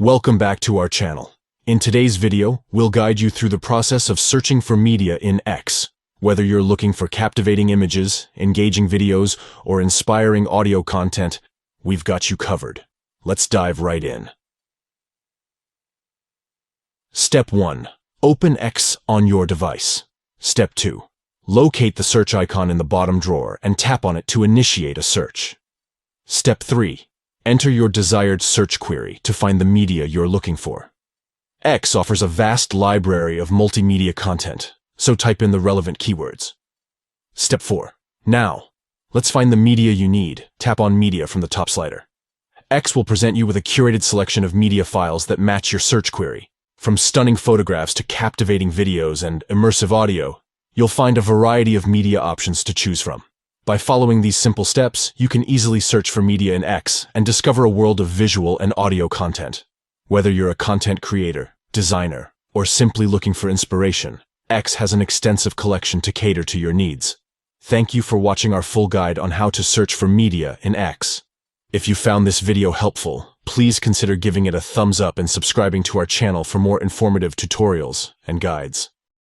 Welcome back to our channel. In today's video, we'll guide you through the process of searching for media in X. Whether you're looking for captivating images, engaging videos, or inspiring audio content, we've got you covered. Let's dive right in. Step 1. Open X on your device. Step 2. Locate the search icon in the bottom drawer and tap on it to initiate a search. Step 3. Enter your desired search query to find the media you're looking for. X offers a vast library of multimedia content, so type in the relevant keywords. Step 4. Now, let's find the media you need. Tap on Media from the top slider. X will present you with a curated selection of media files that match your search query. From stunning photographs to captivating videos and immersive audio, you'll find a variety of media options to choose from. By following these simple steps, you can easily search for media in X and discover a world of visual and audio content. Whether you're a content creator, designer, or simply looking for inspiration, X has an extensive collection to cater to your needs. Thank you for watching our full guide on how to search for media in X. If you found this video helpful, please consider giving it a thumbs up and subscribing to our channel for more informative tutorials and guides.